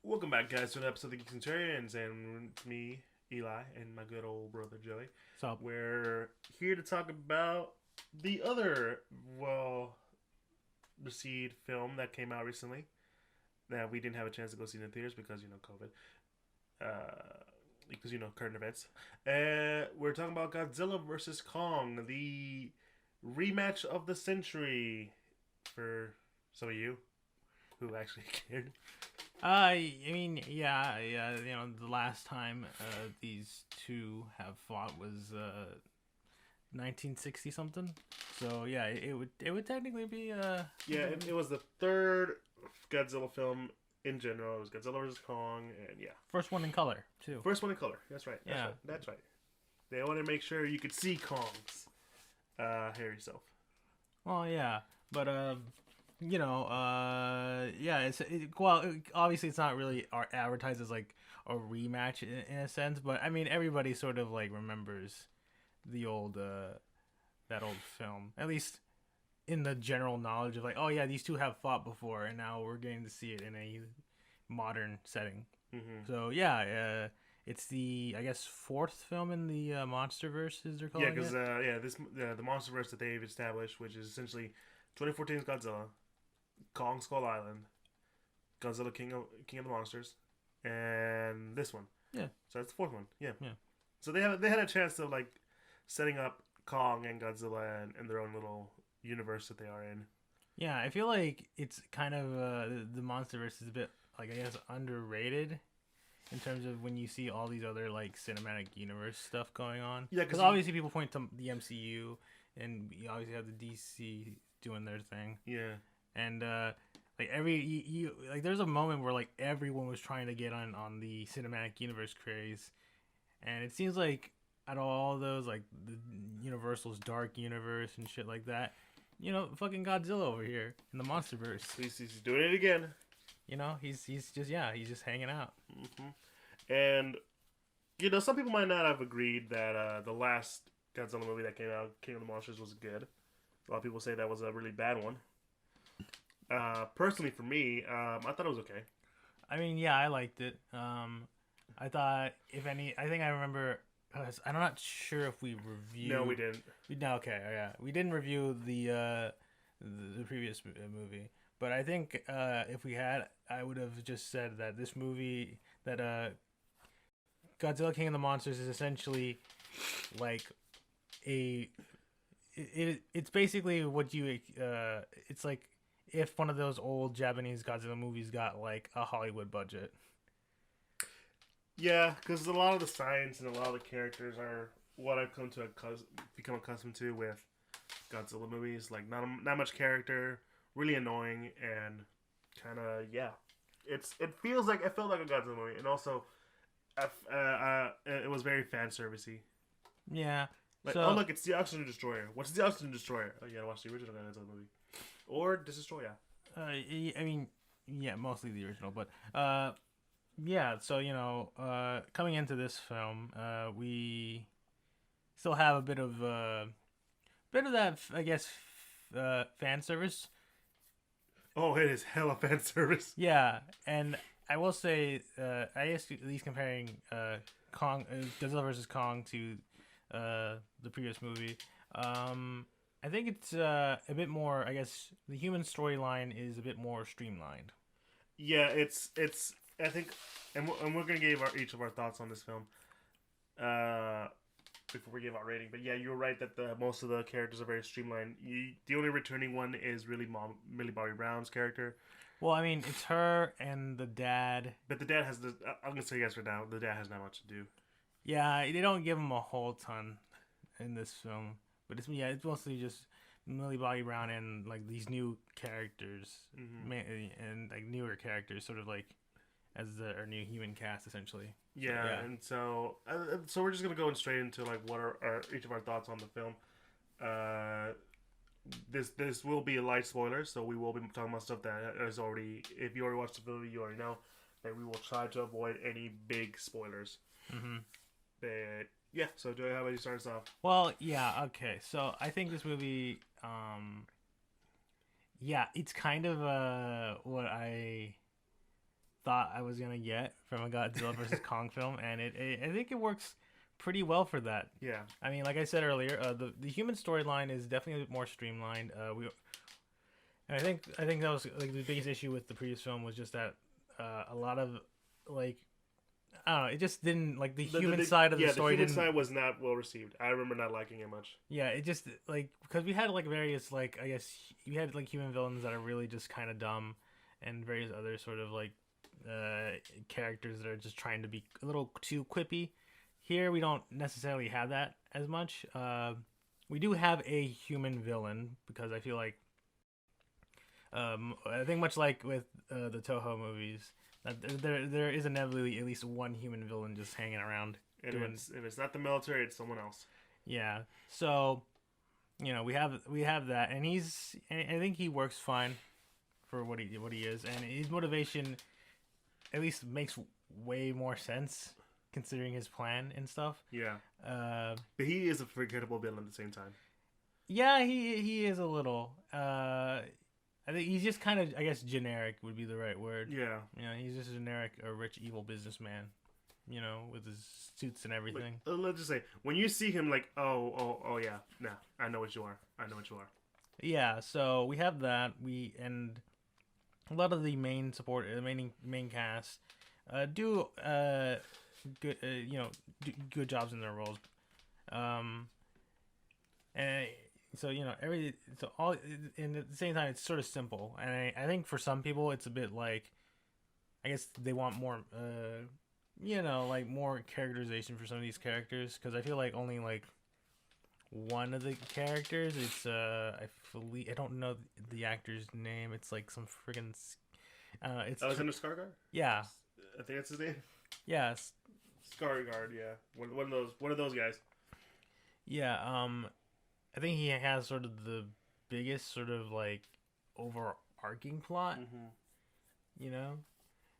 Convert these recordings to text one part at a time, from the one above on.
Welcome back, guys, to an episode of the Geek Centurions, and it's me, Eli, and my good old brother Joey. So We're here to talk about the other well-received film that came out recently that we didn't have a chance to go see in the theaters because COVID, because current events. We're talking about Godzilla versus Kong, the rematch of the century for some of you who actually cared. yeah. The last time these two have fought was 1960 something. So yeah, it would technically be Yeah, it was the third Godzilla film in general. It was Godzilla vs Kong, and yeah, first one in color too. first one in color. That's right. That's Yeah. right. That's right. They wanted to make sure you could see Kong's hairy self. Well, yeah, but yeah. Obviously it's not really advertised as like a rematch in a sense, but I mean everybody sort of like remembers the old that old film, at least in the general knowledge of like, oh yeah, these two have fought before, and now we're getting to see it in a modern setting. Mm-hmm. So yeah, it's the I guess fourth film in the Monsterverse, as they're Yeah, calling because it. the Monsterverse that they've established, which is essentially 2014's Godzilla, Kong Skull Island, Godzilla King of the Monsters, and this one. Yeah, So that's the fourth one. Yeah. yeah, So they had a chance of like setting up Kong and Godzilla and their own little universe that they are in. yeah. I feel like it's kind of the Monsterverse is a bit like I guess underrated in terms of when you see all these other like cinematic universe stuff going on. Yeah, Because obviously people point to the MCU, and you obviously have the DC doing their thing. yeah, And like like there's a moment where like everyone was trying to get on the cinematic universe craze, and it seems like out of all those like the Universal's Dark Universe and shit like that, fucking Godzilla over here in the MonsterVerse, he's doing it again. he's just hanging out. And some people might not have agreed that the last Godzilla movie that came out, King of the Monsters, was good. A lot of people say that was a really bad one. Personally, for me, I thought it was okay. I mean, yeah, I liked it. I thought if any, I think I remember. I'm not sure if we reviewed. No, we didn't. No, okay, yeah, we didn't review the previous movie, but I think if we had, I would have just said that this movie that Godzilla King of the Monsters is essentially like a it's basically what you it's like if one of those old Japanese Godzilla movies got like a Hollywood budget. Yeah, because a lot of the science and a lot of the characters are what I've come to become accustomed to with Godzilla movies. Like not much character, really annoying, and kind of yeah. It felt like a Godzilla movie, and also it was very fan servicey. Yeah. Like, So oh look, it's the Oxygen Destroyer. What's the Oxygen Destroyer? Oh, you gotta watch the original Godzilla movie, or Destroyer. I mean, yeah, mostly the original, but yeah. So coming into this film, we still have a bit of that, I guess, fan service. Oh, it is hella fan service. Yeah, and I will say, I guess at least comparing Kong, Godzilla versus Kong to the previous movie, I think it's a bit more. I guess the human storyline is a bit more streamlined. Yeah, it's. I think, and we're gonna give each of our thoughts on this film. Uh, Before we give our rating, but yeah, you're right that the most of the characters are very streamlined. The only returning one is really Millie Bobby Brown's character, Well, I mean, it's her and the dad. but the dad has the. I'm gonna say yes right now. The dad has not much to do. Yeah, they don't give him a whole ton in this film, but it's mostly just Millie Bobby Brown and like these new characters, Hmm. and like newer characters, sort of like as our new human cast essentially. So, Yeah, yeah. and so we're just gonna go in straight into like what are each of our thoughts on the film. Uh, this will be a light spoiler, so we will be talking about stuff that is already. If you already watched the movie, you already know that we will try to avoid any big spoilers. hmm But yeah, so Joey, how about you start us off? Well, yeah, okay. So I think this movie, yeah, it's kind of what I thought I was gonna get from a Godzilla versus Kong film, and I think it works pretty well for that. Yeah. I mean, like I said earlier, the human storyline is definitely more streamlined. And I think that was like the biggest issue with the previous film was just that a lot of like I don't know, it just didn't like the human side of the story. The human side was not well received. I remember not liking it much. Yeah, it just like because we had like various like I guess we had like human villains that are really just kind of dumb, and various other sort of like characters that are just trying to be a little too quippy. Here we don't necessarily have that as much. We do have a human villain because I feel like I think much like with the Toho movies, that there is inevitably at least one human villain just hanging around. And if it's not the military, it's someone else. Yeah. So, you know, we have that, and I think he works fine for what he is, and his motivation at least makes way more sense considering his plan and stuff. Yeah. But he is a forgettable villain at the same time. Yeah, he is a little. I think he's just kind of, I guess, generic would be the right word. Yeah. You know, he's just a generic, rich, evil businessman, you know, with his suits and everything. Like, let's just say, when you see him, like, oh, yeah, nah, I know what you are. I know what you are. Yeah, so we have that. And a lot of the main support, the main cast, do good, you know, do good jobs in their roles. And so you know all, and at the same time it's sort of simple, and I think for some people it's a bit like, I guess they want more you know, like more characterization for some of these characters, because I feel like only like one of the characters, it's I don't know the actor's name, it's like some friggin' it's Alexander Skarsgård? Yeah, I think that's his name. Yeah, Skarsgård, yeah, one of those guys. Yeah, I think he has sort of the biggest sort of like overarching plot, you know?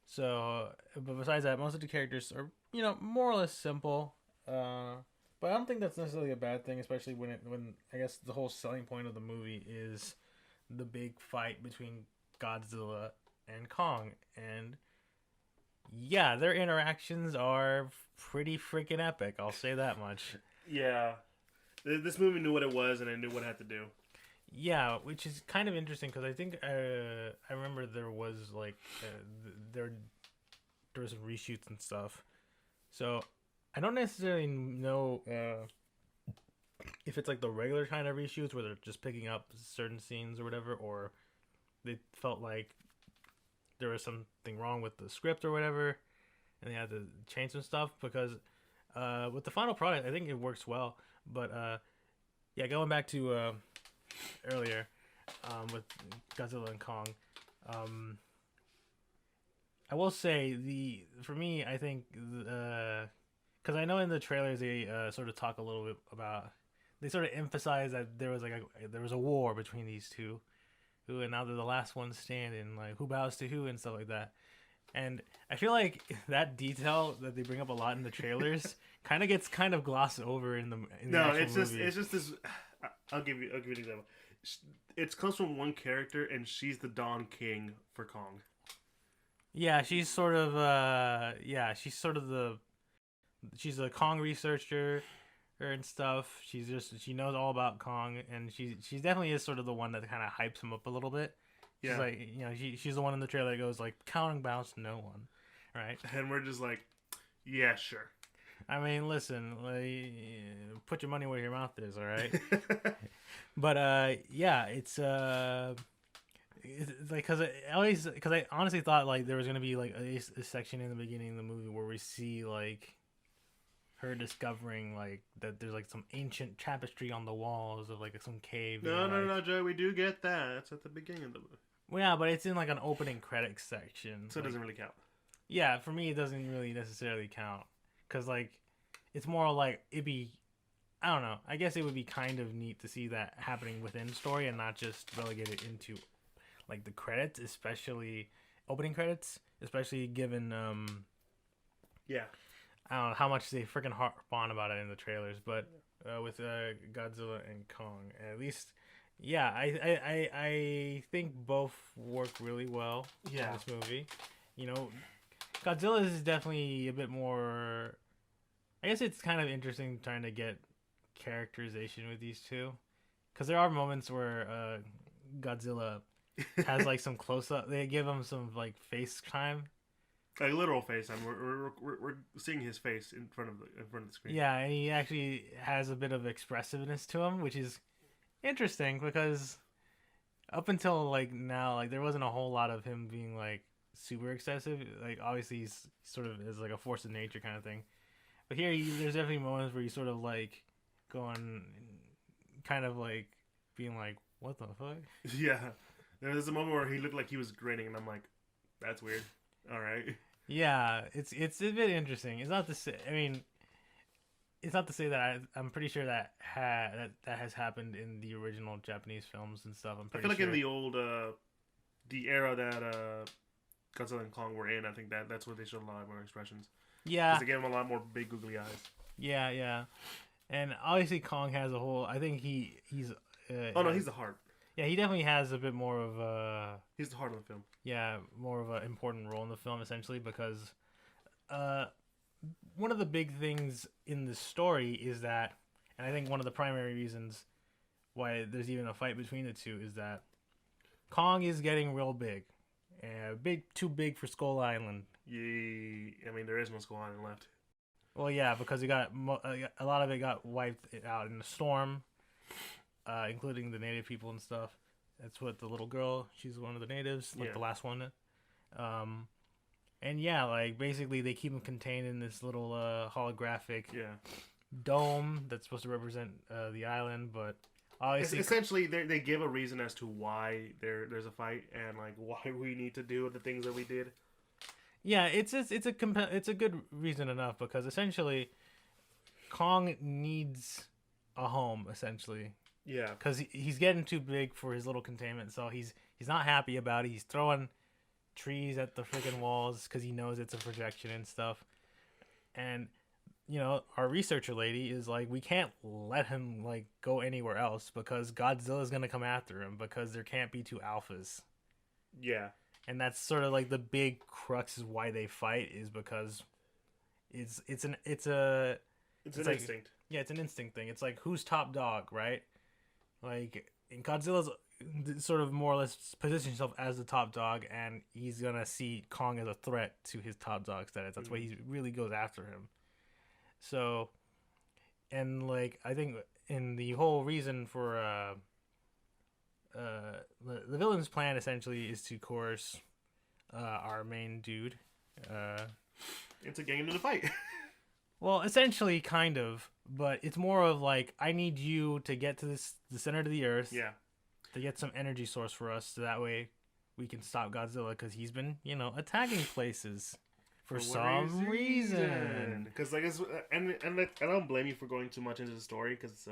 So, but besides that, most of the characters are, you know, more or less simple. But I don't think that's necessarily a bad thing, especially when I guess the whole selling point of the movie is the big fight between Godzilla and Kong. And yeah, their interactions are pretty freaking epic, I'll say that much. Yeah. This movie knew what it was, and it knew what it had to do. Yeah, which is kind of interesting because I think I remember there was like there were some reshoots and stuff. So I don't necessarily know if it's like the regular kind of reshoots where they're just picking up certain scenes or whatever, or they felt like there was something wrong with the script or whatever, and they had to change some stuff. Because with the final product, I think it works well. But yeah, going back to earlier with Godzilla and Kong, I will say for me, I think because I know in the trailers they sort of talk a little bit about, they sort of emphasize that there was a war between these two, and now they're the last ones standing, like who bows to who and stuff like that. And I feel like that detail that they bring up a lot in the trailers gets glossed over in the actual movie. It's just this. I'll give you an example. It comes from one character, and she's the Dawn King for Kong. Yeah, she's sort of she's a Kong researcher and stuff. She knows all about Kong, and she definitely is sort of the one that kind of hypes him up a little bit. She's like, you know, she's the one in the trailer that goes like, Kong bows to no one, right? And we're just like, yeah, sure. I mean, listen, like, put your money where your mouth is, all right? But yeah, it's like because I honestly thought like there was gonna be like a section in the beginning of the movie where we see like her discovering like that there's like some ancient tapestry on the walls of like some cave. No, Joe, we do get that. That's at the beginning of the movie. Well, yeah, but it's in like an opening credits section, so it doesn't really count. Yeah, for me, it doesn't really necessarily count because like it's more like it'd be, I don't know. I guess it would be kind of neat to see that happening within story and not just relegated into like the credits, especially opening credits, especially given yeah, I don't know how much they freaking harp on about it in the trailers, but with Godzilla and Kong, at least, yeah, I think both work really well in this movie. You know, Godzilla is definitely a bit more. I guess it's kind of interesting trying to get characterization with these two, because there are moments where Godzilla has like some close up. They give him some like face time. Like literal face time. We're seeing his face in front of the screen. Yeah, and he actually has a bit of expressiveness to him, which is interesting because up until like now, like there wasn't a whole lot of him being like super excessive. Like obviously he's sort of is like a force of nature kind of thing, but here there's definitely moments where he's sort of like going, kind of like being like, "What the fuck?" Yeah, there's a moment where he looked like he was grinning, and I'm like, "That's weird." All right. Yeah, it's a bit interesting. It's not to say. I mean, it's not to say that I'm pretty sure that that has happened in the original Japanese films and stuff. I feel like in the old the era that Godzilla and Kong were in, I think that's where they showed a lot more expressions. Yeah, because they gave him a lot more big googly eyes. Yeah, and obviously Kong has a whole. I think he's. Oh no, he's the heart. Yeah, he definitely has a bit more of a. He's the heart of the film. Yeah, more of an important role in the film essentially because, one of the big things in the story is that, and I think one of the primary reasons why there's even a fight between the two is that Kong is getting real big, too big for Skull Island. Yeah, I mean there is no Skull Island left. Well, yeah, because it got a lot of it got wiped out in the storm, including the native people and stuff. That's what the little girl. She's one of the natives, like the last one. And yeah, like basically they keep him contained in this little holographic dome that's supposed to represent the island, but obviously essentially they give a reason as to why there's a fight and like why we need to do the things that we did. Yeah, it's a good reason enough because essentially Kong needs a home essentially. Yeah, because he's getting too big for his little containment, so he's not happy about it. He's throwing trees at the freaking walls because he knows it's a projection and stuff. And our researcher lady is like, we can't let him like go anywhere else because Godzilla's gonna come after him because there can't be two alphas. Yeah, and that's sort of like the big crux is why they fight is because it's an instinct. Yeah, it's an instinct thing. It's like who's top dog, right? Like, in Godzilla's sort of more or less position himself as the top dog, and he's gonna see Kong as a threat to his top dog status. That's why he really goes after him. So, and like I think in the whole reason for the villain's plan essentially is to coerce our main dude into getting into the fight. Well, essentially, kind of, but it's more of like, I need you to get to the center of the earth. Yeah. To get some energy source for us, so that way we can stop Godzilla because he's been, attacking places for some reason. Because like, and I don't blame you for going too much into the story, because,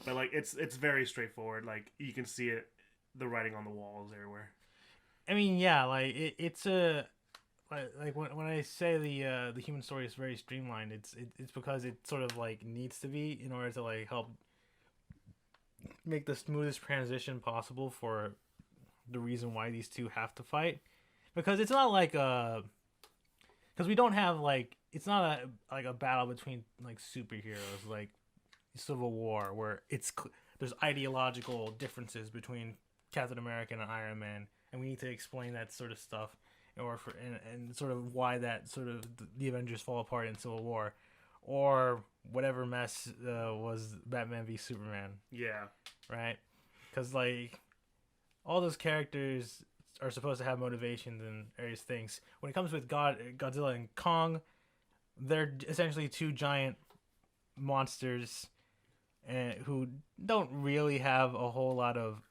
but like, it's very straightforward. Like you can see it, the writing on the walls everywhere. I mean, yeah, like it's a. Like when I say the human story is very streamlined, it's because it sort of like needs to be in order to like help make the smoothest transition possible for the reason why these two have to fight, because it's not like because we don't have like it's not a battle between like superheroes like Civil War where there's ideological differences between Captain America and Iron Man, and we need to explain that sort of stuff. And sort of why that sort of the Avengers fall apart in Civil War, or whatever mess was Batman v Superman. Yeah. Right? Because like all those characters are supposed to have motivations and various things. When it comes with Godzilla and Kong, they're essentially two giant monsters who don't really have a whole lot of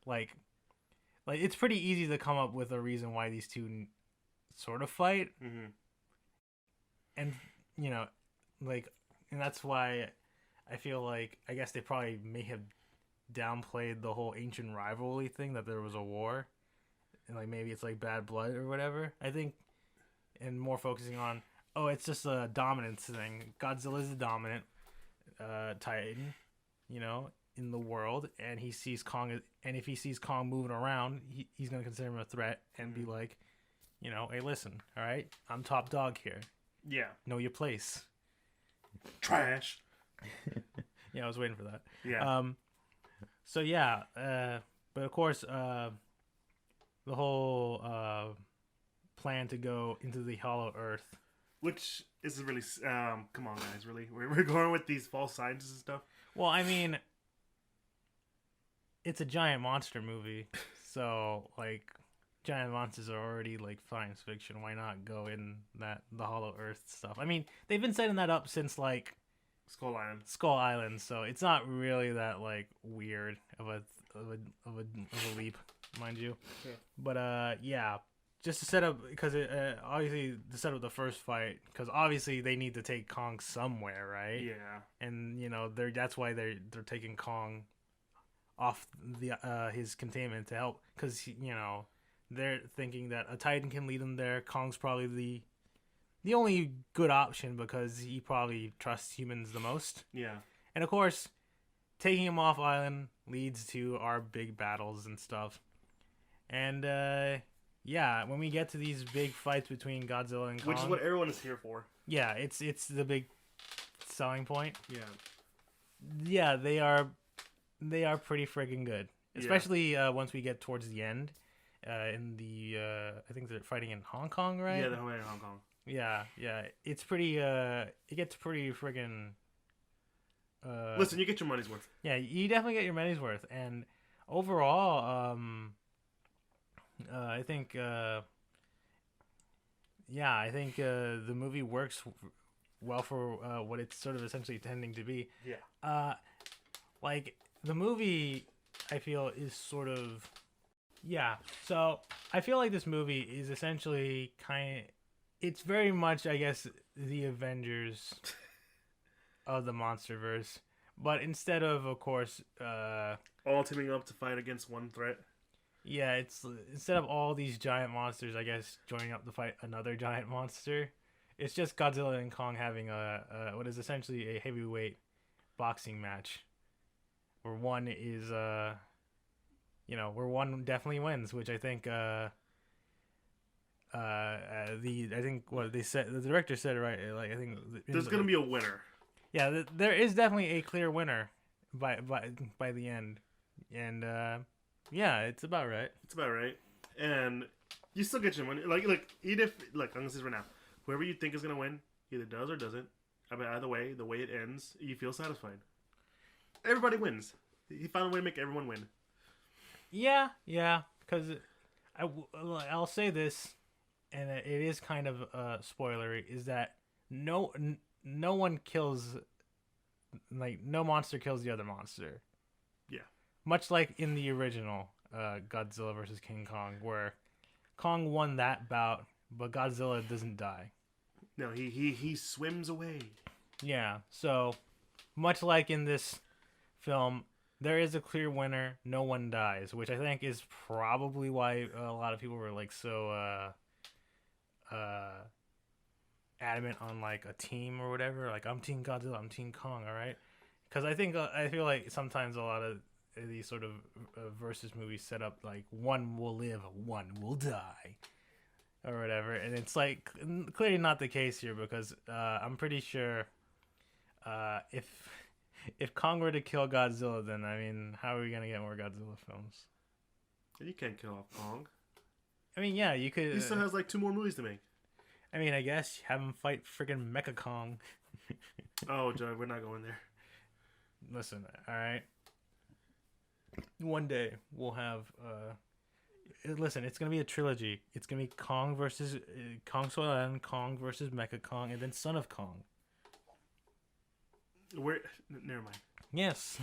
like it's pretty easy to come up with a reason why these two sort of fight. Mm-hmm. And, and that's why I feel like, I guess they probably may have downplayed the whole ancient rivalry thing, that there was a war. And, like, maybe it's, like, bad blood or whatever. I think, and more focusing on, it's just a dominance thing. Godzilla's the dominant titan, in the world, and if he sees Kong moving around, he's gonna consider him a threat and be like, hey, listen, all right, I'm top dog here. Yeah. Know your place. Trash. Yeah, I was waiting for that. Yeah. So yeah, but of course, the whole plan to go into the Hollow Earth. Which is really come on guys, really? We're going with these false sciences and stuff. Well, I mean, it's a giant monster movie, so like giant monsters are already like science fiction. Why not go in the Hollow Earth stuff? I mean, they've been setting that up since like Skull Island, so it's not really that like weird of a leap, mind you. Yeah. But yeah, just to set up, because obviously to set up the first fight, because obviously they need to take Kong somewhere, right? Yeah. And that's why they're taking Kong off the his containment to help, because they're thinking that a Titan can lead them there. Kong's probably the only good option because he probably trusts humans the most. Yeah. And of course, taking him off island leads to our big battles and stuff. And yeah, when we get to these big fights between Godzilla and Kong, which is what everyone is here for. Yeah, it's the big selling point. Yeah. Yeah, they are pretty freaking good. Especially once we get towards the end. In the I think they're fighting in Hong Kong, right? Yeah, they're fighting in Hong Kong. Yeah. It's pretty it gets pretty friggin' listen, you get your money's worth. Yeah, you definitely get your money's worth. And overall, I think the movie works well for what it's sort of essentially intending to be. Yeah. Like the movie, I feel is sort of So I feel like this movie is essentially it's very much, I guess, the Avengers of the Monsterverse, but instead of course, all teaming up to fight against one threat. Yeah, it's instead of all these giant monsters, I guess, joining up to fight another giant monster, it's just Godzilla and Kong having what is essentially a heavyweight boxing match, where one is where one definitely wins, which I think what they said, the director said it right, like I think there's gonna be a winner. Yeah, there is definitely a clear winner by the end, and yeah, it's about right. It's about right, and you still get your money. Like even if I'm gonna say this right now, whoever you think is gonna win either does or doesn't. I mean, either way, the way it ends, you feel satisfied. Everybody wins. He found a way to make everyone win. Yeah, because I'll say this, and it is kind of spoilery, is that no one kills, like, no monster kills the other monster. Yeah. Much like in the original Godzilla vs. King Kong, where Kong won that bout, but Godzilla doesn't die. No, he swims away. Yeah, so much like in this film, there is a clear winner. No one dies, which I think is probably why a lot of people were like so adamant on like a team or whatever. Like, I'm Team Godzilla, I'm Team Kong, all right? Because I feel like sometimes a lot of these sort of versus movies set up like one will live, one will die, or whatever, and it's like clearly not the case here, because I'm pretty sure if Kong were to kill Godzilla, then I mean, how are we gonna get more Godzilla films? You can't kill off Kong. I mean, yeah, you could. He still has like 2 more movies to make. I mean, I guess have him fight friggin' Mecha Kong. Oh, Joe, we're not going there. Listen, all right. One day we'll have. Listen, it's gonna be a trilogy. It's gonna be Kong versus Kong Skull Island, Kong versus Mecha Kong, and then Son of Kong. Never mind. Yes,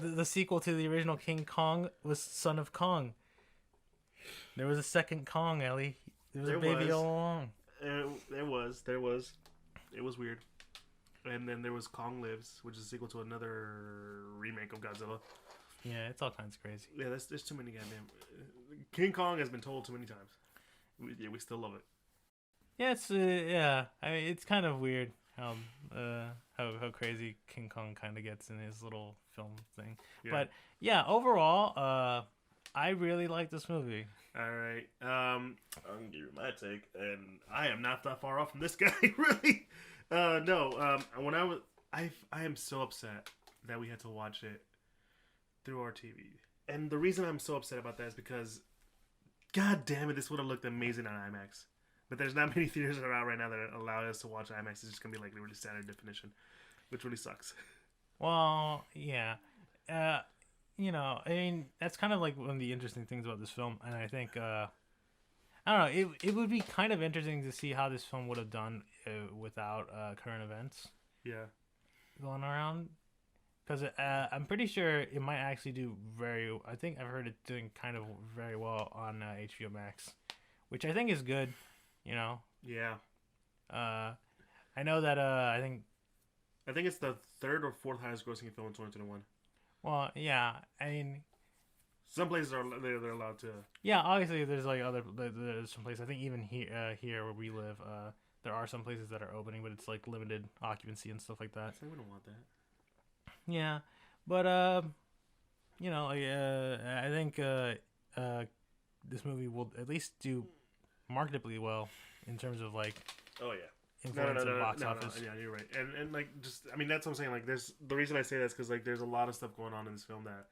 the sequel to the original King Kong was Son of Kong. There was a second Kong, Ellie. There was a baby all along. There was. It was weird. And then there was Kong Lives, which is a sequel to another remake of Godzilla. Yeah, it's all kinds of crazy. Yeah, there's too many goddamn. King Kong has been told too many times. We still love it. Yeah, it's I mean, it's kind of weird how crazy King Kong kind of gets in his little film thing. Yeah. But yeah, overall, I really like this movie. All right. I'm gonna give you my take, and I am not that far off from this guy, really. No. When I am so upset that we had to watch it through our TV, and the reason I'm so upset about that is because, God damn it, this would have looked amazing on IMAX. But there's not many theaters that are out right now that allow us to watch IMAX. It's just gonna be like really standard definition, which really sucks. Well, yeah. You know, I mean, that's kind of like one of the interesting things about this film, and I think, I don't know, it would be kind of interesting to see how this film would have done without current events Yeah. going around, because I'm pretty sure it might actually do I think I've heard it doing kind of very well on HBO Max, which I think is good, you know. Yeah. I know that, I think it's the third or fourth highest grossing film in 2021. Well, yeah, I mean, some places they're allowed to. Yeah, obviously there's like there's some places. I think even here where we live, there are some places that are opening, but it's like limited occupancy and stuff like that. So we don't want that. Yeah, but you know, I think this movie will at least do marketably well in terms of like. Oh yeah. Influence in box office. Yeah, you're right. And like just I mean that's what I'm saying. Like there's the reason I say that is because like there's a lot of stuff going on in this film that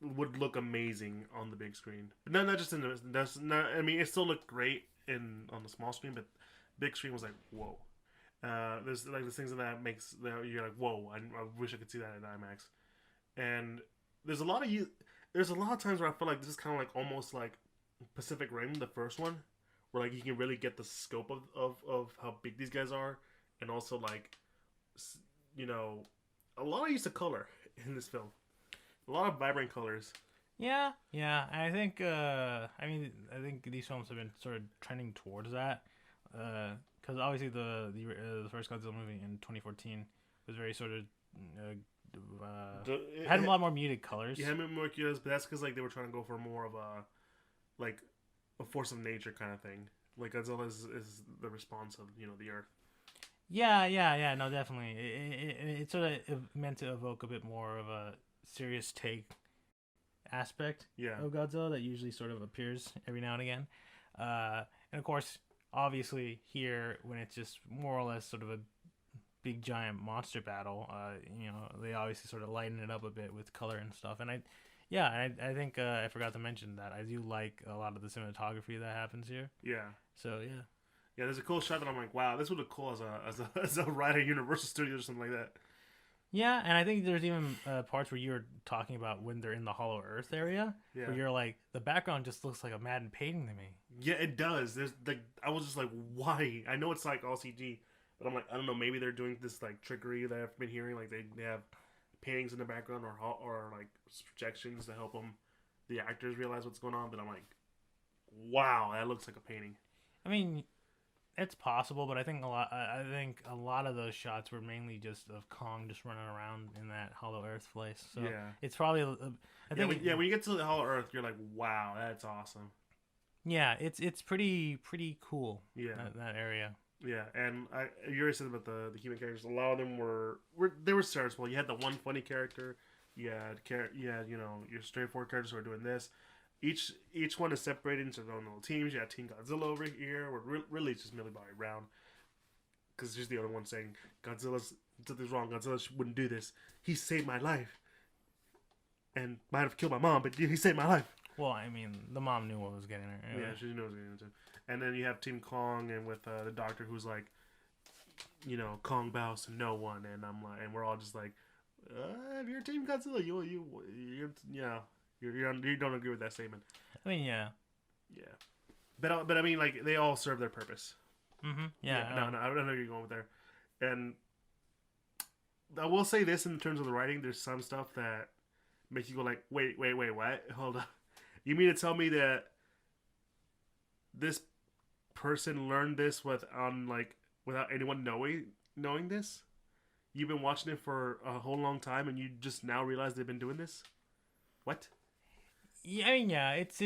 would look amazing on the big screen. But not just in I mean it still looked great on the small screen, but big screen was like whoa. There's like the things that makes you're like whoa. I wish I could see that in IMAX. And there's a lot of times where I feel like this is kind of like almost like Pacific Rim, the first one. Where like you can really get the scope of how big these guys are, and also like, you know, a lot of use of color in this film, a lot of vibrant colors. Yeah. I think I think these films have been sort of trending towards that, because obviously the first Godzilla movie in 2014 was very sort of had a lot more muted colors. Yeah, more colors, but that's because like they were trying to go for more of a force of nature kind of thing. Like Godzilla is the response of the Earth. Yeah. No, definitely. It sort of meant to evoke a bit more of a serious take aspect of Godzilla that usually sort of appears every now and again. And of course, obviously here when it's just more or less sort of a big giant monster battle, they obviously sort of lighten it up a bit with color and stuff. And I think I forgot to mention that I do like a lot of the cinematography that happens here. Yeah. So yeah. Yeah, there's a cool shot that I'm like, wow, this would look cool as a ride at Universal Studios or something like that. Yeah, and I think there's even parts where you were talking about when they're in the Hollow Earth area, where you're like, the background just looks like a Madden painting to me. Yeah, it does. I was just like, why? I know it's like all CG, but I'm like, I don't know, maybe they're doing this like trickery that I've been hearing, like they have paintings in the background or like projections to help the actors realize what's going on. But I'm like, wow, that looks like a painting. I mean, it's possible, but I think a lot of those shots were mainly just of Kong just running around in that Hollow Earth place. So it's probably when you get to the Hollow Earth, you're like, wow, that's awesome. Yeah, it's pretty cool. Yeah, that area. Yeah, and you already said about the human characters. A lot of them were serviceable. You had the one funny character. You had your straightforward characters who are doing this. Each one is separated into their own little teams. You had Team Godzilla over here, where really it's just Millie Bobby Brown, because she's the only one saying something's wrong. Godzilla wouldn't do this. He saved my life, and might have killed my mom, but he saved my life. Well, I mean, the mom knew what was getting her. Anyway. Yeah, she knew what was getting into. And then you have Team Kong, and with the doctor who's like, Kong bows to no one, and I'm like, and we're all just like, if you're Team Godzilla, you don't agree with that statement. I mean, yeah, but I mean, like they all serve their purpose. Mm-hmm. Yeah. No, I don't know where you're going with there, and I will say this in terms of the writing. There's some stuff that makes you go like, wait, what? Hold on, you mean to tell me that this person learned this without anyone knowing this? You've been watching it for a whole long time, and you just now realize they've been doing this? What? Yeah, I mean, yeah, it's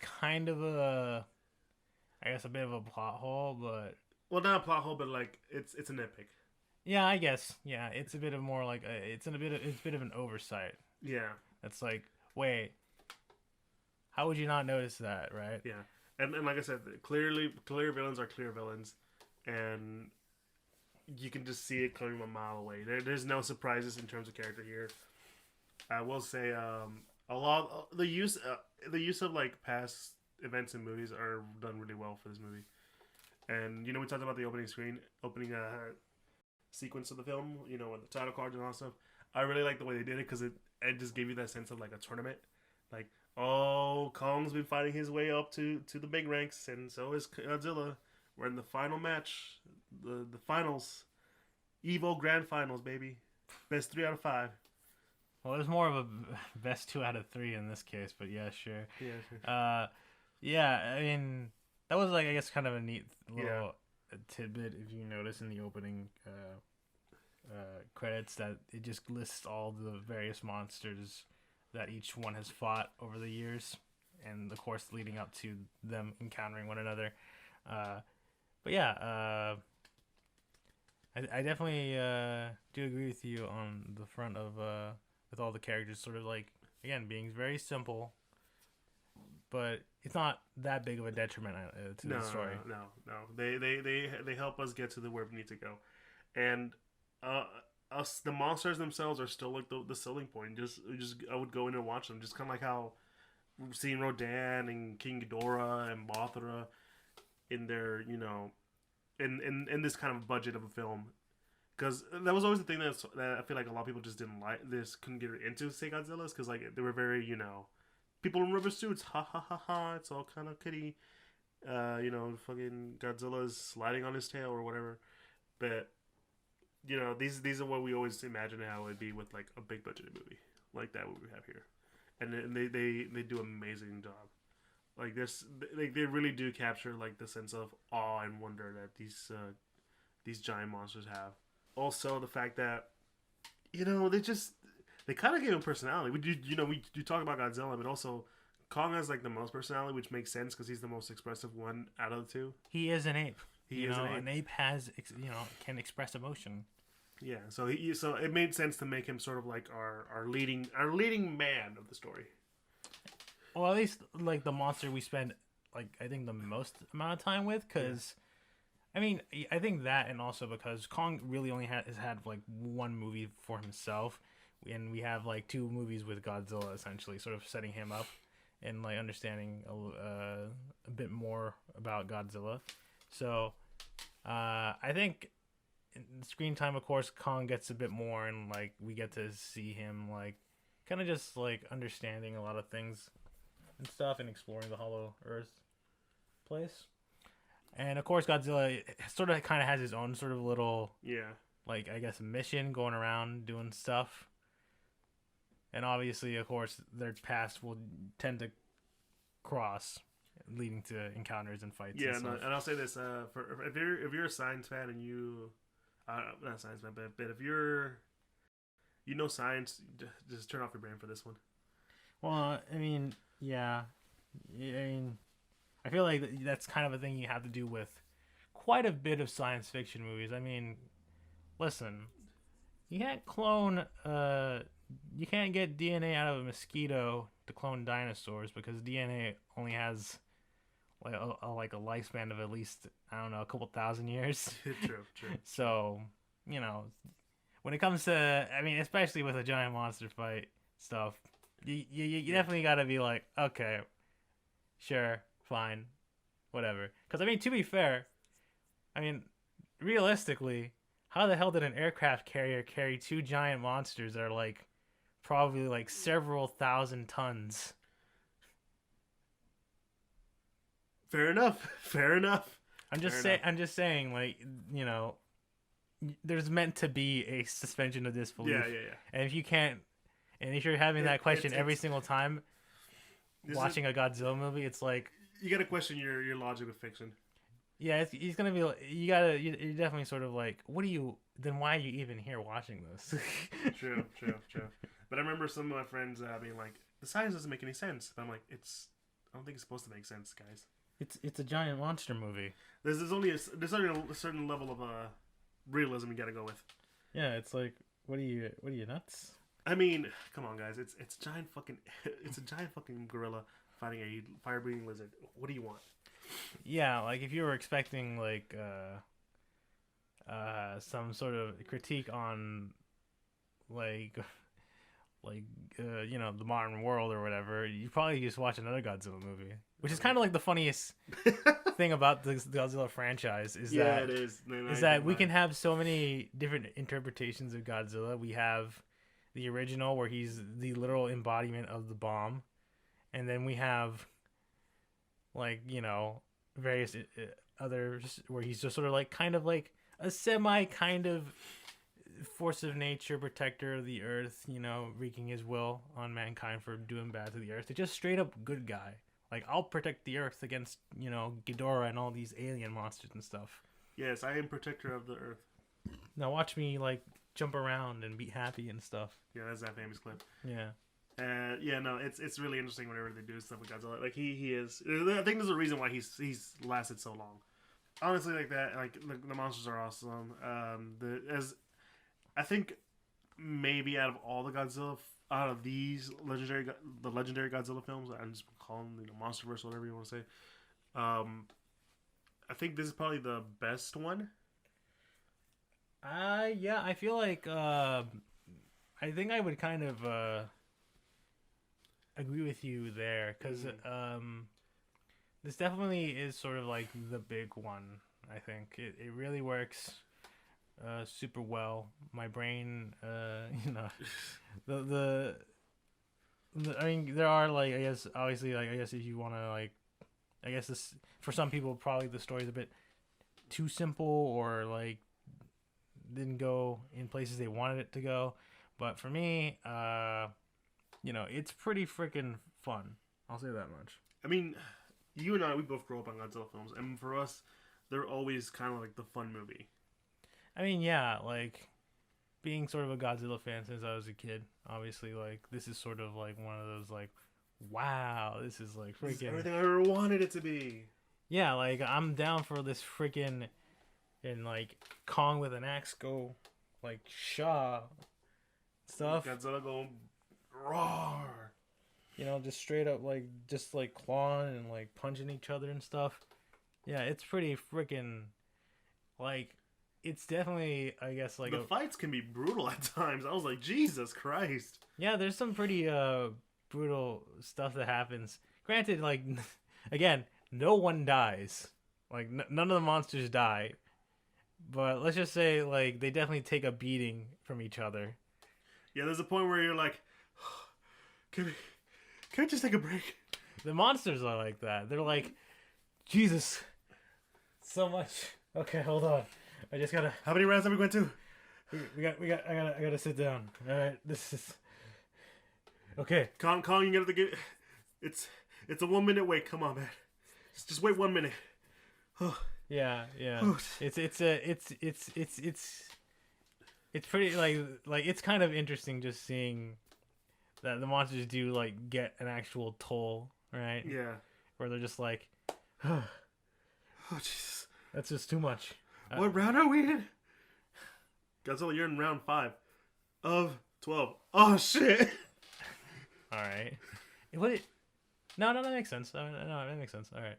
kind of a bit of a plot hole, but not a plot hole, but like it's a nitpick. Yeah, I guess. Yeah, it's a bit of more like it's a bit of an oversight. Yeah, it's like, wait, How would you not notice that, right? Yeah, and like I said, clear villains are clear villains, and you can just see it coming a mile away. There's no surprises in terms of character here. I will say, a lot the use of like past events in movies are done really well for this movie. And we talked about the opening sequence of the film. With the title cards and all that stuff. I really like the way they did it because it just gave you that sense of like a tournament. Like, oh, Kong's been fighting his way up to the big ranks, and so is Godzilla. We're in the final match, the finals, Evo Grand Finals, baby. Best 3 out of 5. Well, there's more of a best 2 out of 3 in this case, but yeah, sure. Yeah, sure. Yeah, I mean, that was like, I guess, kind of a neat little tidbit if you notice in the opening credits that it just lists all the various monsters that each one has fought over the years, and of course leading up to them encountering one another. But yeah, I definitely do agree with you on the front of with all the characters sort of like, again, being very simple, but it's not that big of a detriment to the story. No. They help us get to where we need to go, and the monsters themselves are still like the selling point. Just I would go in and watch them, just kind of like how seeing Rodan and King Ghidorah and Mothra in their in this kind of budget of a film. Because that was always the thing that I feel like a lot of people just didn't like. This couldn't get into, say, Godzilla's, because like they were very, people in rubber suits, ha ha ha ha. It's all kind of kitty, fucking Godzilla's sliding on his tail or whatever. But these are what we always imagine how it would be with like a big budgeted movie like that what we have here, and they do an amazing job. Like this, they really do capture like the sense of awe and wonder that these giant monsters have. Also, the fact that they kind of gave him personality. We do talk about Godzilla, but also Kong has like the most personality, which makes sense because he's the most expressive one out of the two. He is an ape. He is an ape. An ape has can express emotion. Yeah, so it made sense to make him sort of like our leading man of the story. Well, at least like the monster we spend like I think the most amount of time with, because I mean I think that, and also because Kong really only has had like one movie for himself, and we have like 2 movies with Godzilla essentially, sort of setting him up and like understanding a bit more about Godzilla. So I think in screen time, of course, Kong gets a bit more, and like we get to see him like kind of just like understanding a lot of things and stuff, and exploring the Hollow Earth place. And of course, Godzilla sort of kind of has his own sort of little like I guess mission, going around doing stuff. And obviously, of course, their paths will tend to cross, leading to encounters and fights. Yeah, and I'll say this: for if you're a science fan and you, not a science fan, but if you're, science, just turn off your brain for this one. Well, I mean, yeah, I mean, I feel like that's kind of a thing you have to do with quite a bit of science fiction movies. I mean, listen, you can't clone. You can't get DNA out of a mosquito to clone dinosaurs, because DNA only has like a lifespan of at least, I don't know, a couple thousand years. True. So, when it comes to, I mean, especially with a giant monster fight stuff, you definitely got to be like, okay, sure, fine, whatever. Because, I mean, to be fair, I mean, realistically, how the hell did an aircraft carrier carry 2 giant monsters that are like probably like several thousand tons? Fair enough. I'm just saying, like, there's meant to be a suspension of disbelief. Yeah. And if you can't, and if you're having that question every single time watching a Godzilla movie, it's like you gotta question your logic with fiction. Yeah, he's gonna be. You're definitely sort of like, then why are you even here watching this? True. But I remember some of my friends being like, the science doesn't make any sense. But I'm like, I don't think it's supposed to make sense, guys. It's a giant monster movie. There's only a certain level of realism you gotta go with. Yeah, it's like, what are you nuts? I mean, come on, guys. It's giant fucking it's a giant fucking gorilla fighting a fire-breathing lizard. What do you want? Yeah, like if you were expecting like some sort of critique on like the modern world or whatever, you probably just watch another Godzilla movie, which is kind of like the funniest thing about the Godzilla franchise is Yeah, that it is. we can have so many different interpretations of Godzilla. We have the original where he's the literal embodiment of the bomb, and then we have like various others where he's just sort of like kind of like a semi kind of force of nature, protector of the earth, wreaking his will on mankind for doing bad to the earth. It's just straight up good guy. Like, I'll protect the earth against, Ghidorah and all these alien monsters and stuff. Yes, I am protector of the earth. Now watch me, like, jump around and be happy and stuff. Yeah, that's that famous clip. Yeah. Yeah, no, it's really interesting whenever they do stuff with Godzilla. Like, he is... I think there's a reason why he's lasted so long. Honestly, like that, like, the monsters are awesome. I think maybe out of these legendary Godzilla films, I'm just calling them Monsterverse, whatever you want to say. I think this is probably the best one. Yeah, I feel like I think I would kind of agree with you there because this definitely is sort of like the big one. I think it really works. Super well. My brain, the I mean, there are like I guess obviously like I guess if you want to like, I guess this for some people probably the story's a bit too simple or like didn't go in places they wanted it to go, but for me, it's pretty freaking fun. I'll say that much. I mean, you and I, we both grew up on Godzilla films, and for us, they're always kind of like the fun movie. I mean, yeah, like, being sort of a Godzilla fan since I was a kid, obviously, like, this is sort of, like, one of those, like, wow, this is, like, freaking... This is everything I ever wanted it to be. Yeah, like, I'm down for this freaking, and, like, Kong with an axe go, like, Shaw stuff. Godzilla going roar. Just straight up, like, just, like, clawing and, like, punching each other and stuff. Yeah, it's pretty freaking, like... It's definitely, I guess, like... The fights can be brutal at times. I was like, Jesus Christ. Yeah, there's some pretty brutal stuff that happens. Granted, like, again, no one dies. Like, none of the monsters die. But let's just say, like, they definitely take a beating from each other. Yeah, there's a point where you're like, can I just take a break? The monsters are like that. They're like, Jesus, so much. Okay, hold on. I just gotta. How many rounds have we went to? I gotta sit down. All right, this is. Okay. Kong, you gotta get. It's a 1 minute wait. Come on, man. Just wait 1 minute. Yeah. It's pretty like it's kind of interesting just seeing that the monsters do like get an actual toll, right? Yeah. Where they're just like, oh Jesus, that's just too much. What round are we in? Godzilla, you're in round 5 of 12. Oh shit! All right. No, that makes sense. No, that makes sense. All right.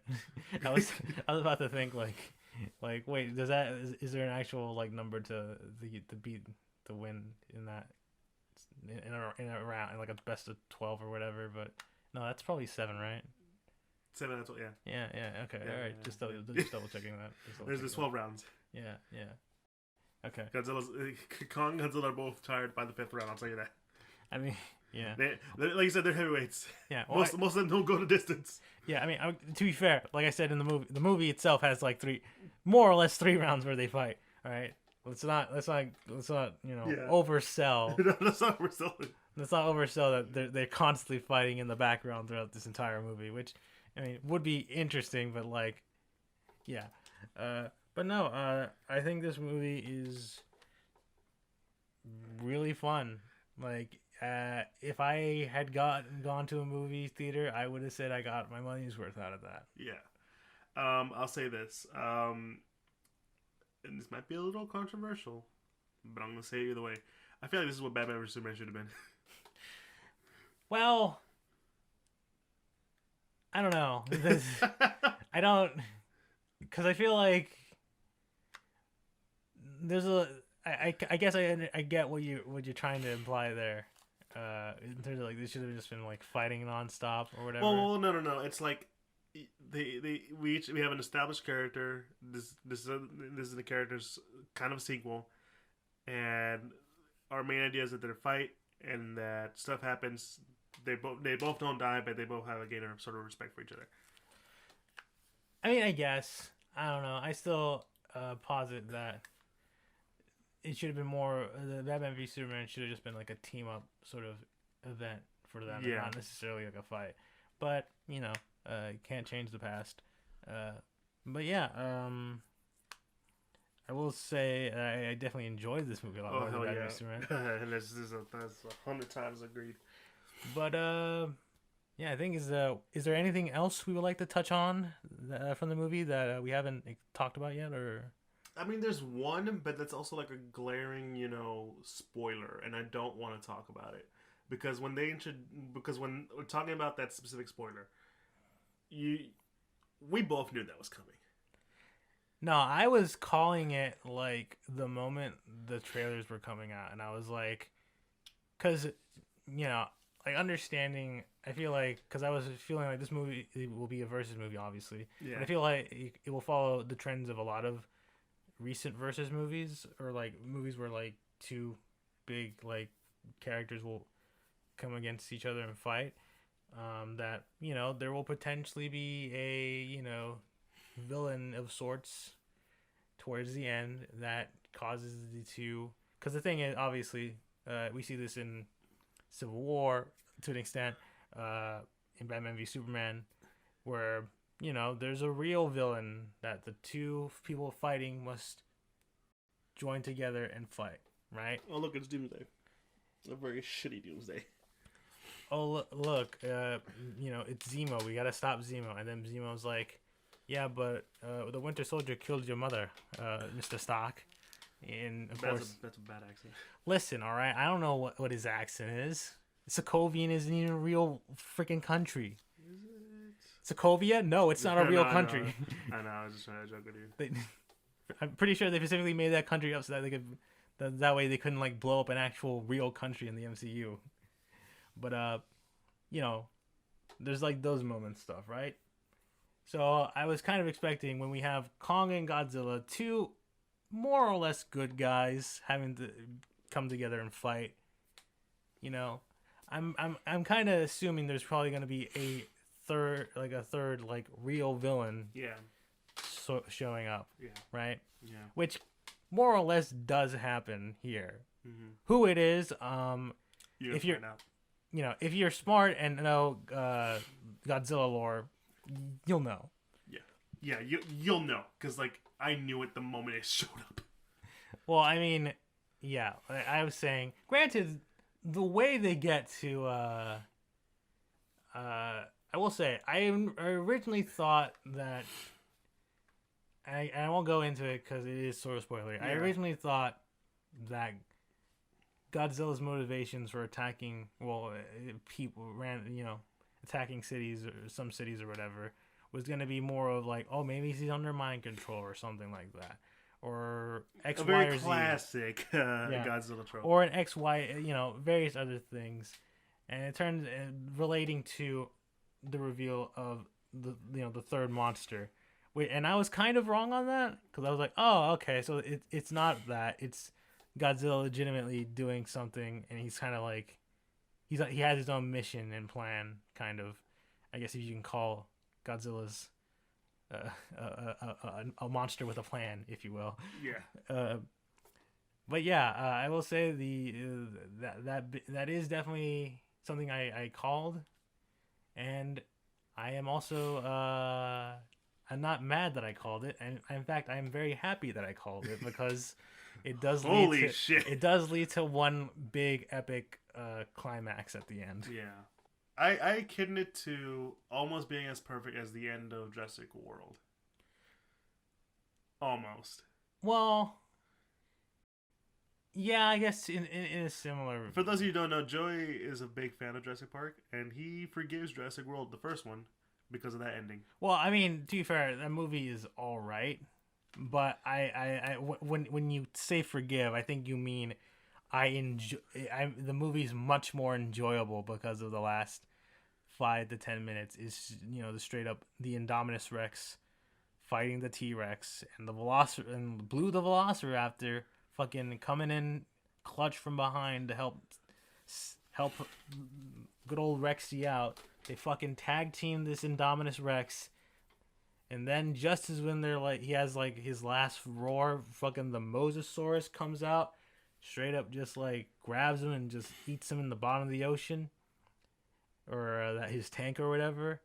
I was about to think like wait, is there an actual like number to beat to win in that in a round like a best of 12 or whatever? But no, that's probably 7, right? 7, that's what. Yeah. Yeah. Okay. Yeah, all right. yeah. Just double checking that. There's 12 rounds. Yeah. Okay. Kong and Godzilla are both tired by the 5th round. I'll tell you that. I mean, yeah. Like you said, they're heavyweights. Yeah. Well, most of them don't go the distance. Yeah. I mean, to be fair, like I said in the movie itself has like more or less 3 rounds where they fight. All right. Let's not oversell. No, let's not oversell it. Let's not oversell that they're constantly fighting in the background throughout this entire movie, which I mean would be interesting, but like, yeah. But no, I think this movie is really fun. Like, if I had gone to a movie theater, I would have said I got my money's worth out of that. Yeah. I'll say this. And this might be a little controversial, but I'm gonna say it either way. I feel like this is what Batman vs Superman should have been. Well, I don't know. I don't, because I feel like there's a. I guess I get what you're trying to imply there. In terms of like they should have just been like fighting nonstop or whatever. No. It's like we have an established character. This is the character's kind of sequel, and our main idea is that they fight and that stuff happens. They both don't die, but they both have a gain of sort of respect for each other. I mean, I guess I don't know. I still posit that it should have been more. The Batman v Superman should have just been like a team up sort of event for them, and not necessarily like a fight. But can't change the past. But yeah, I will say I definitely enjoyed this movie a lot more than Batman v Superman. And that's 100 times agreed. But yeah, I think is there anything else we would like to touch on from the movie that we haven't talked about yet, or? I mean, there's one, but that's also like a glaring, spoiler, and I don't want to talk about it because when we're talking about that specific spoiler, we both knew that was coming. No, I was calling it like the moment the trailers were coming out, and I was like, because like understanding, I feel like because I was feeling like this movie will be a versus movie, obviously. Yeah. But I feel like it will follow the trends of a lot of recent versus movies, or like movies where like two big like characters will come against each other and fight. That there will potentially be a villain of sorts towards the end that causes the two. Because the thing is, obviously, we see this in Civil War to an extent, in Batman v Superman, where there's a real villain that the two people fighting must join together and fight, right? Oh, look, it's Doomsday. A very shitty Doomsday. Oh, look, it's Zemo. We gotta stop Zemo. And then Zemo's like, yeah, but the Winter Soldier killed your mother, Mr. Stark. And of course, that's a bad accent. Listen, all right, I don't know what his accent is. Sokovia isn't even a real freaking country. Is it? Sokovia? No, it's not a real country. I know. I was just trying to joke with you. I'm pretty sure they specifically made that country up so that they could, that way they couldn't like blow up an actual real country in the MCU. But there's like those moments stuff, right? So I was kind of expecting when we have Kong and Godzilla, two more or less good guys having to come together and fight. I'm kind of assuming there's probably going to be a third real villain. Yeah. Showing up. Yeah. Right. Yeah. Which more or less does happen here. Mm-hmm. Who it is, if you're, if you're smart and know Godzilla lore, you'll know. Yeah, you'll know because like I knew it the moment it showed up. Well, I mean, yeah, I was saying. Granted, the way they get to, I will say, I originally thought that. I won't go into it because it is sort of spoilery. Yeah. I originally thought that Godzilla's motivations for attacking, attacking cities or some cities or whatever, was going to be more of like, oh, maybe he's under mind control or something like that. Or X, Y, or Z. Classic Godzilla trope. Or an X, Y, various other things. And it turns relating to the reveal of the third monster. And I was kind of wrong on that because I was like, oh, okay, so it's not that. It's Godzilla legitimately doing something, and he's kind of like, he has his own mission and plan, kind of. I guess if you can call Godzilla's a monster with a plan, if you will. Yeah. But yeah, I will say that is definitely something I called, and I am also I'm not mad that I called it, and in fact, I am very happy that I called it because it does it does lead to one big epic climax at the end. Yeah. I liken it to almost being as perfect as the end of Jurassic World. Almost. Well, Yeah, I guess in a similar. For those of you who don't know, Joey is a big fan of Jurassic Park, and he forgives Jurassic World, the first one, because of that ending. Well, I mean, to be fair, that movie is all right, but when you say forgive, I think you mean I enjoy. The movie's much more enjoyable because of the last 5 to 10 minutes. Is the straight up the Indominus Rex fighting the T Rex and the Velociraptor fucking coming in clutch from behind to help good old Rexy out. They fucking tag team this Indominus Rex, and then just as when they're like he has like his last roar, fucking the Mosasaurus comes out, straight up just like grabs him and just eats him in the bottom of the ocean, or his tank or whatever.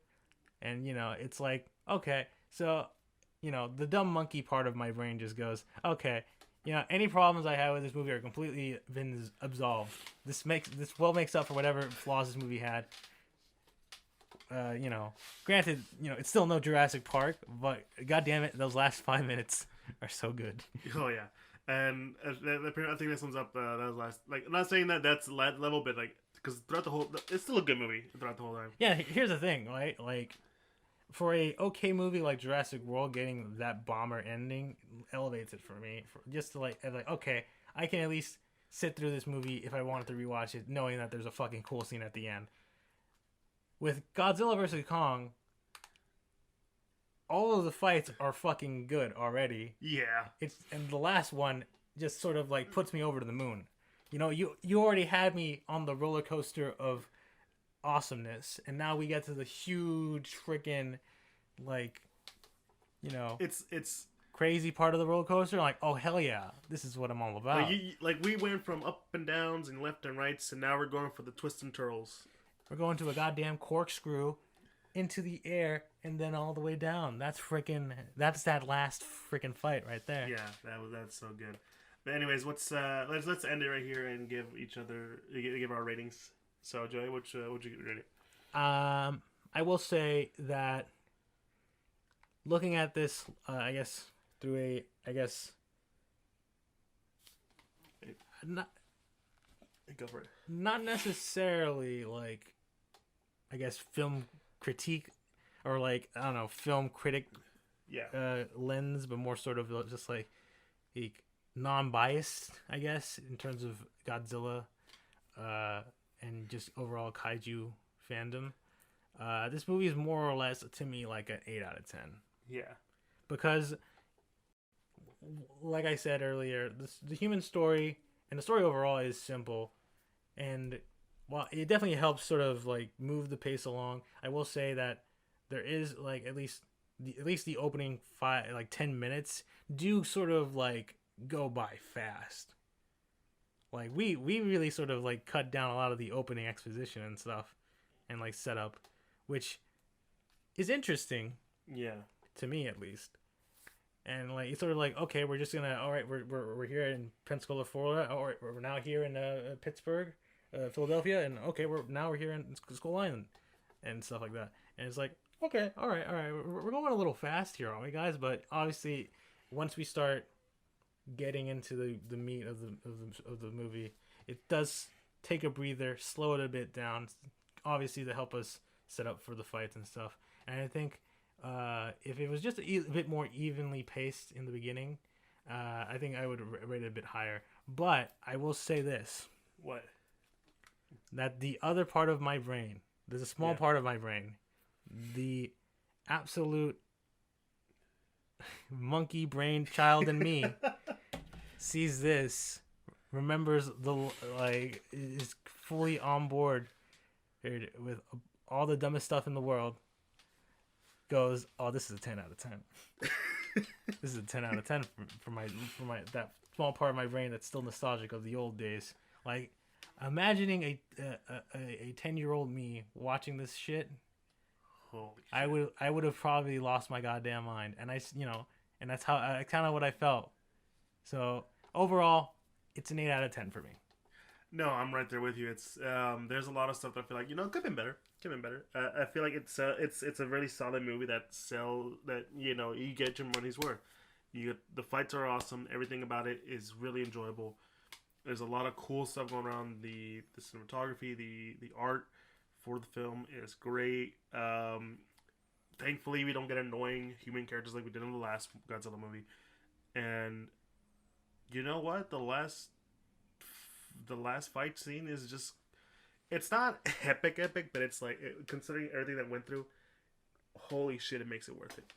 And it's like, okay, so the dumb monkey part of my brain just goes, okay, any problems I have with this movie are completely been absolved. This well makes up for whatever flaws this movie had. Granted, it's still no Jurassic Park, but god damn it, those last 5 minutes are so good. Oh yeah, and I think that sums up that last. Like, I'm not saying that that's level, but like because throughout the whole, it's still a good movie throughout the whole time. Yeah, here's the thing, right? Like, for a okay movie like Jurassic World, getting that bomber ending elevates it for me. Just to like okay, I can at least sit through this movie if I wanted to rewatch it, knowing that there's a fucking cool scene at the end. With Godzilla vs. Kong, all of the fights are fucking good already. Yeah. And the last one just sort of like puts me over to the moon. You already had me on the roller coaster of awesomeness, and now we get to the huge freaking like it's crazy part of the roller coaster. Like, oh hell yeah, this is what I'm all about. Like we went from up and downs and left and rights, and now we're going for the twists and twirls. We're going to a goddamn corkscrew into the air and then all the way down. That's that last freaking fight right there. Yeah, that's so good. But anyways, let's end it right here and give our ratings. So Joey, would you rate it? I will say that looking at this, I guess through not go for it. Not necessarily like, I guess, film critique or like, I don't know, film critic lens, but more sort of just like non-biased, I guess, in terms of Godzilla and just overall kaiju fandom. This movie is more or less, to me, like an 8 out of 10. Yeah. Because, like I said earlier, the human story and the story overall is simple. And while it definitely helps sort of like move the pace along, I will say that there is like at least the opening 10 minutes do sort of like go by fast. Like we really sort of like cut down a lot of the opening exposition and stuff and like setup, which is interesting. Yeah. To me at least. And like it's sort of like, okay, we're just gonna, all right, we're here in Pensacola, Florida. All right, we're now here in Pittsburgh, Philadelphia, and okay, we're here in Skull Island, and stuff like that. And it's like, okay, all right, we're going a little fast here, aren't we, guys? But obviously, once we start getting into the meat of the movie, it does take a breather, slow it a bit down, obviously to help us set up for the fights and stuff. And I think if it was just a bit more evenly paced in the beginning, I think I would rate it a bit higher. But I will say this. What? That the other part of my brain, there's a small part of my brain, the absolute monkey brain child in me sees this, remembers is fully on board with all the dumbest stuff in the world, goes, oh, this is a 10 out of 10. This is a 10 out of 10 for my that small part of my brain that's still nostalgic of the old days. Like, imagining a 10-year-old me watching this shit, holy shit. I would have probably lost my goddamn mind. And and that's how kind of what I felt. So overall, it's an 8 out of 10 for me. No, I'm right there with you. It's there's a lot of stuff that I feel like could have been better. I feel like it's a really solid movie that you get your money's worth. The fights are awesome. Everything about it is really enjoyable. There's a lot of cool stuff going around. The cinematography, the art for the film is great. Thankfully, we don't get annoying human characters like we did in the last Godzilla movie. And you know what? The last fight scene is just, it's not epic, but it's like, considering everything that went through, holy shit, it makes it worth it.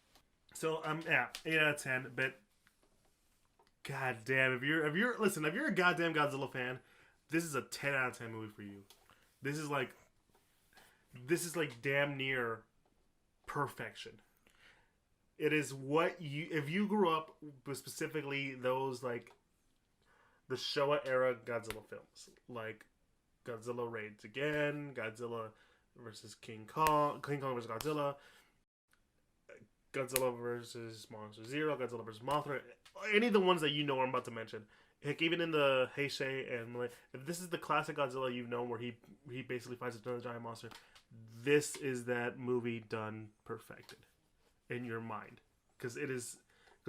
So yeah, 8 out of 10. But god damn, if you're a goddamn Godzilla fan, this is a 10 out of 10 movie for you. This is like damn near perfection. It is what you, if you grew up with specifically those, like, the Showa era Godzilla films, like Godzilla Raids Again, Godzilla versus King Kong versus Godzilla, Godzilla versus Monster Zero, Godzilla versus Mothra, any of the ones that you know I'm about to mention. Heck, even in the Heisei and Malay, if this is the classic Godzilla you've known where he basically fights another giant monster, this is that movie done perfected in your mind. Because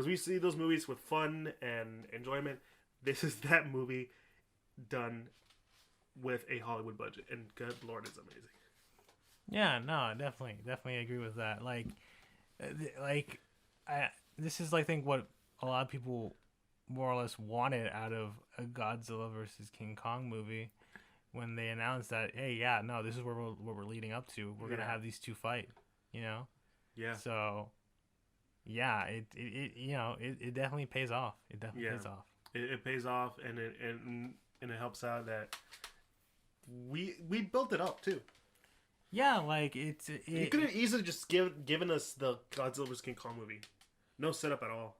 we see those movies with fun and enjoyment. This is that movie done with a Hollywood budget, and good lord, it's amazing. Yeah, no, definitely agree with that. This is, I think, what a lot of people more or less wanted out of a Godzilla versus King Kong movie when they announced that, hey, yeah, no, this is what we're leading up to. We're gonna have these two fight, you know. Yeah. So, yeah, it definitely pays off. It definitely pays off. It pays off, and it helps out that we built it up too. Yeah, like you could have easily just given us the Godzilla vs King Kong movie, no setup at all.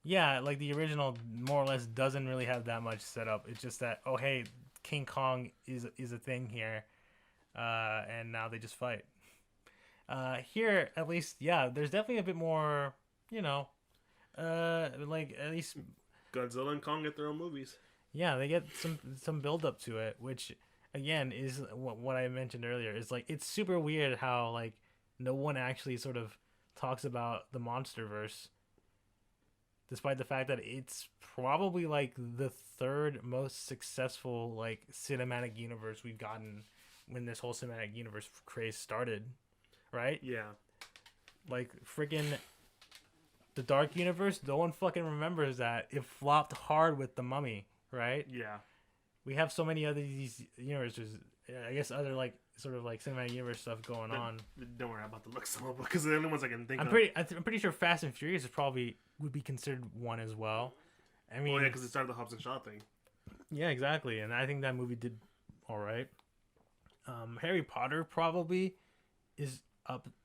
Yeah, like the original more or less doesn't really have that much setup. It's just that, oh hey, King Kong is a thing here, and now they just fight. Here at least, yeah, there's definitely a bit more, like at least. Godzilla and Kong get their own movies. Yeah, they get some build up to it, which again is what I mentioned earlier. Is like, it's super weird how, like, no one actually sort of talks about the Monsterverse, despite the fact that it's probably like the third most successful, like, cinematic universe we've gotten when this whole cinematic universe craze started, right? Yeah, like freaking. The Dark Universe, no one fucking remembers that. It flopped hard with The Mummy, right? Yeah. We have so many other these universes. I guess other, like, sort of like cinematic universe stuff going on. Don't worry about the look some of, because they're the only ones I can think of. I'm pretty sure Fast and Furious is probably would be considered one as well. I mean, because it started the Hobbs and Shaw thing. Yeah, exactly, and I think that movie did all right. Harry Potter probably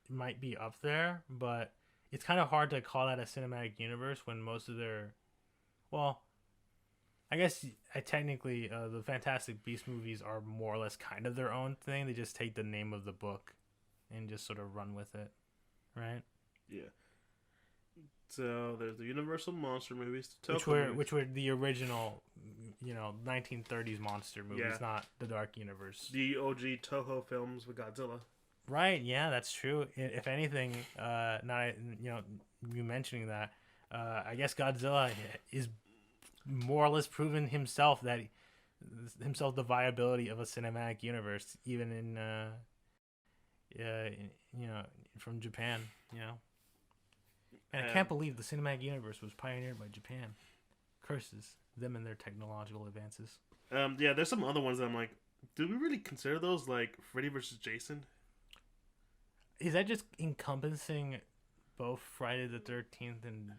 might be up there, but it's kind of hard to call that a cinematic universe when most of their, well, I guess technically the Fantastic Beasts movies are more or less kind of their own thing. They just take the name of the book and just sort of run with it, right? Yeah. So there's the Universal monster movies, which were the original, 1930s monster movies, not the Dark Universe. The OG Toho films with Godzilla. Right, yeah, that's true. If anything, now you mentioning that, I guess Godzilla is more or less proven himself the viability of a cinematic universe, even from Japan, And I can't believe the cinematic universe was pioneered by Japan. Curses them and their technological advances. Yeah, there's some other ones that I'm like, do we really consider those like Freddy versus Jason? Is that just encompassing both Friday the 13th and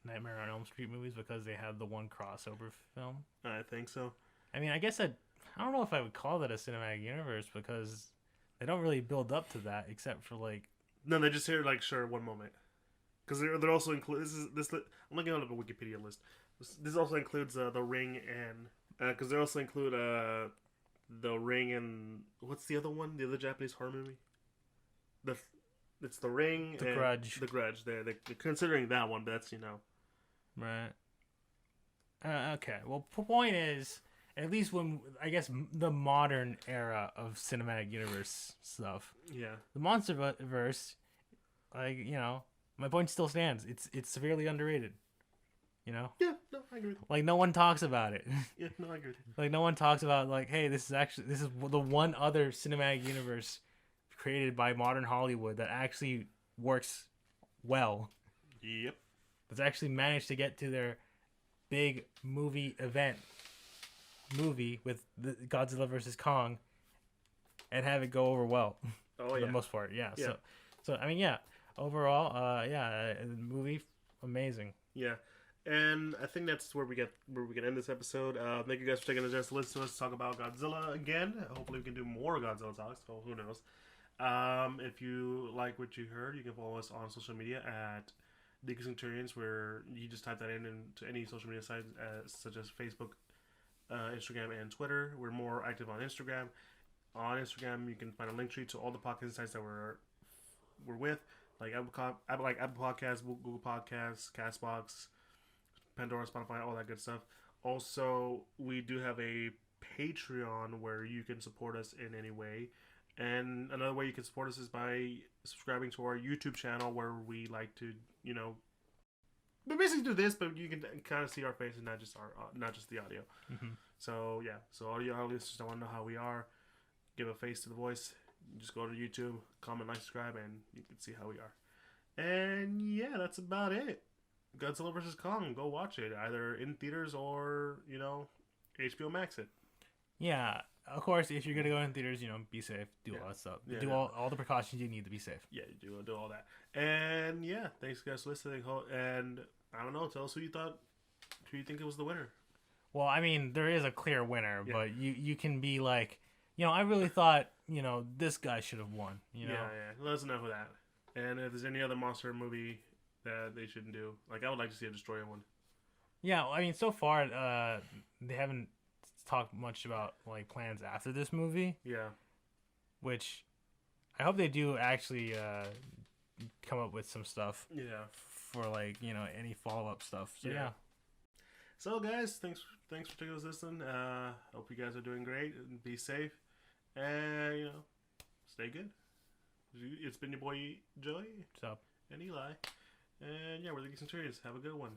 Nightmare on Elm Street movies because they have the one crossover film? I think so. I mean, I guess I don't know if I would call that a cinematic universe because they don't really build up to that except for like. No, they just hear like sure one moment because they're also include this. I'm looking at a Wikipedia list. This also includes The Ring and because they also include The Ring and what's the other one? The other Japanese horror movie. It's The Ring, The Grudge. The Grudge. They're considering that one, but that's right. Okay. Well, point is, at least when I guess the modern era of cinematic universe stuff. Yeah. The Monsterverse, my point still stands. It's severely underrated. You know? Yeah, no, I agree with you. Like no one talks about it. Yeah, no, I agree with you. Like no one talks about like, hey, this is the one other cinematic universe created by modern Hollywood that actually works well. Yep. That's actually managed to get to their big movie with the Godzilla versus Kong and have it go over well. Oh for yeah. the most part, yeah. Yeah. So I mean, yeah. Overall, the movie amazing. Yeah. And I think that's where we can end this episode. Thank you guys for taking the chance to listen to us talk about Godzilla again. Hopefully we can do more Godzilla talks. So who knows? If you like what you heard, you can follow us on social media at Geek Centurions, where you just type that in into any social media site such as Facebook, Instagram, and Twitter. We're more active on Instagram. On Instagram, you can find a link tree to all the podcast sites that we're with, like Apple Podcasts, Google Podcasts, Castbox, Pandora, Spotify, all that good stuff. Also, we do have a Patreon where you can support us in any way. And another way you can support us is by subscribing to our YouTube channel, where we like to, we basically do this, but you can kind of see our faces, not just the audio. Mm-hmm. So yeah, so all your listeners don't want to know how we are, give a face to the voice. Just go to YouTube, comment, like, subscribe, and you can see how we are. And yeah, that's about it. Godzilla vs. Kong, go watch it either in theaters or HBO Max it. Yeah, of course. If you're gonna go in theaters, be safe, do all that stuff, do all the precautions you need to be safe. Yeah, you do all that. And yeah, thanks guys for listening. And I don't know, tell us who you think it was the winner. Well, I mean, there is a clear winner, but you can be like, I really thought, this guy should have won. Yeah. Let us know who that. And if there's any other monster movie that they shouldn't do, like I would like to see a Destroyer one. Yeah, I mean, so far they haven't talked much about like plans after this movie. Yeah. Which I hope they do actually come up with some stuff. Yeah. For like any follow up stuff. So yeah. So guys, thanks for taking us listening. Hope you guys are doing great and be safe, and stay good. It's been your boy Joey. What's up? And Eli, and yeah, we're the Geek Centurions. Have a good one.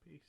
Peace.